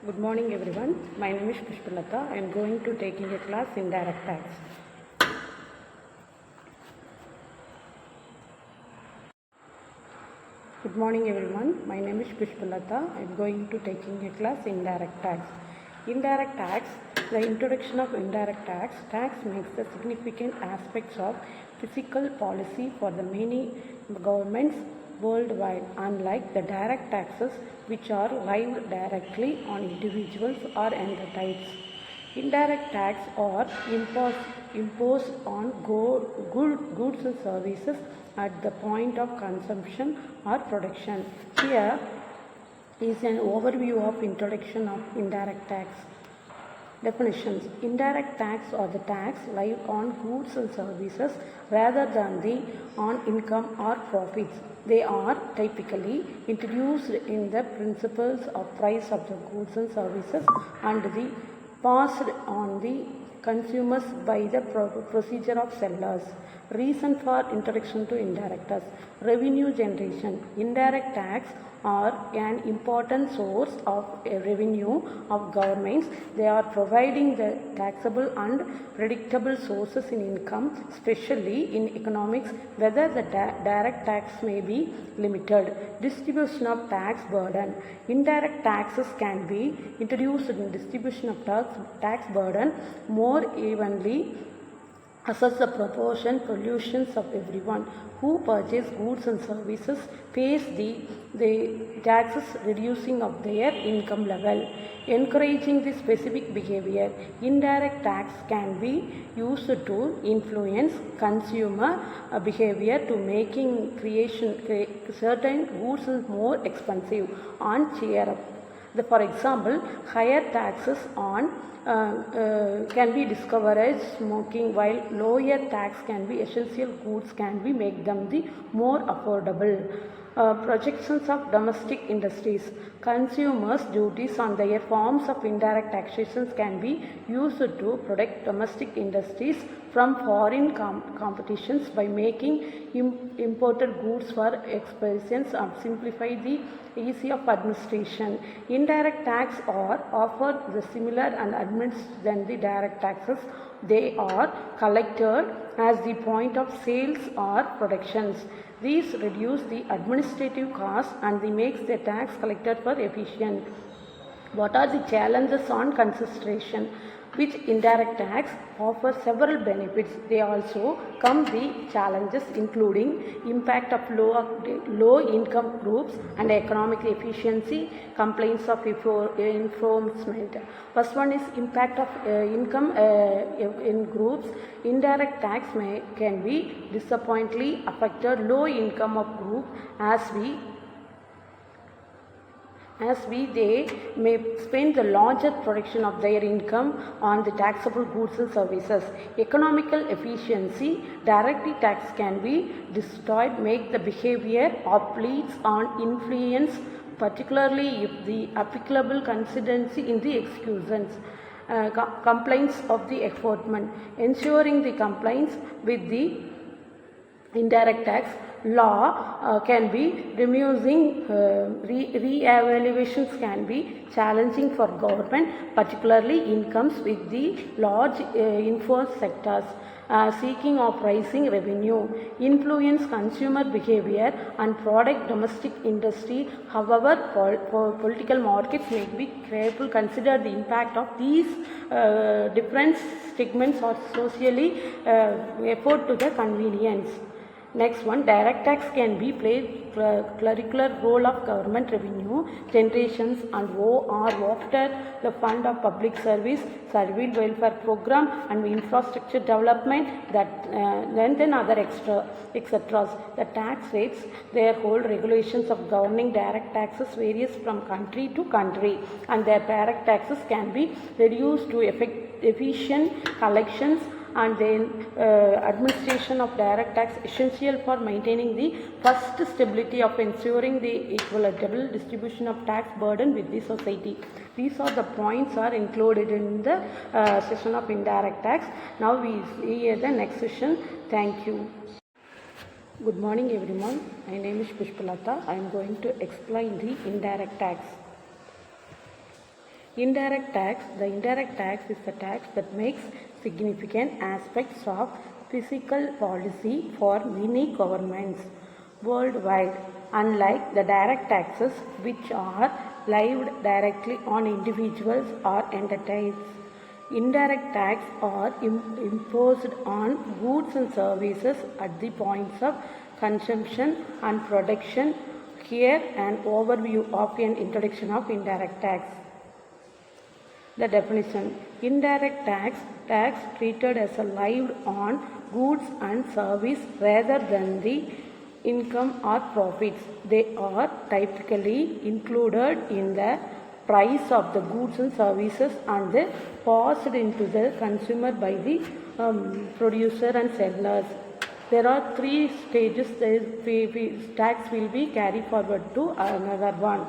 Good morning everyone. My name is Pushpalata. I am going to taking a class Indirect Tax. Good morning everyone. My name is Pushpalata. I am going to taking a class Indirect Tax. Indirect Tax, the introduction of Indirect Tax. Tax makes the significant aspects of fiscal policy for the many governments worldwide, unlike the direct taxes which are levied directly on individuals or entities. Indirect tax are imposed on goods and services at the point of consumption or production. Here is an overview of introduction of indirect tax. Definitions. Indirect tax or the tax levied on goods and services rather than on income or profits. They are typically introduced in the principles of price of the goods and services and the passed on the consumers by the procedure of sellers. Reason for introduction to indirect tax. Revenue generation. Indirect tax are an important source of revenue of governments. They are providing the taxable and predictable sources in income, especially in economics, whether the direct tax may be limited. Distribution of tax burden. Indirect taxes can be introduced in distribution of tax burden more evenly. Assess the proportion pollutions of everyone who purchase goods and services pays the taxes, reducing of their income level. Encouraging the specific behavior. Indirect tax can be used to influence consumer behavior to making certain goods more expensive and cheer up. For example, higher taxes on can be discourage smoking, while lower tax can be essential goods can be make them the more affordable. Projections of domestic industries. Consumers' duties on their forms of indirect taxations can be used to protect domestic industries from foreign competitions by making imported goods for expressions and simplify the ease of administration. Indirect tax are offered the similar and administered than the direct taxes. They are collected as the point of sales or productions. These reduce the administrative costs and they makes the tax collected for efficient. What are the challenges on consideration? Which indirect tax offers several benefits. They also come the challenges including impact of low income groups and economic efficiency, complaints of enforcement. First one is impact of income in groups. Indirect tax can be disappointingly affected low income of group as they may spend the larger portion of their income on the taxable goods and services. Economical efficiency. Directly tax can be destroyed, make the behavior obsolete on influence, particularly if the applicable consistency in the exclusions. Compliance of the enforcement. Ensuring the compliance with the indirect tax law can be remusing re-evaluations can be challenging for government, particularly incomes with the large enforced sectors. Seeking of rising revenue, influence consumer behavior and product domestic industry. However, political markets may be careful consider the impact of these different segments or socially effort to the convenience. Next one, direct tax can be played curricular role of government revenue generations and after the fund of public service, civil welfare program and infrastructure development that then other etc. The tax rates, their whole regulations of governing direct taxes varies from country to country and their direct taxes can be reduced to efficient collections and then administration of direct tax essential for maintaining the first stability of ensuring the equitable distribution of tax burden with the society. These are the points are included in the session of indirect tax. Now we see the next session. Thank you. Good morning everyone. My name is Pushpalata. I am going to explain the indirect tax. The indirect tax is the tax that makes significant aspects of fiscal policy for many governments worldwide, unlike the direct taxes which are levied directly on individuals or entities. Indirect tax are imposed on goods and services at the points of consumption and production. Here an overview of an introduction of indirect tax. The definition: indirect tax treated as a levied on goods and service rather than the income or profits. They are typically included in the price of the goods and services and passed into the consumer by the producer and sellers. There are three stages. Tax will be carried forward to another one.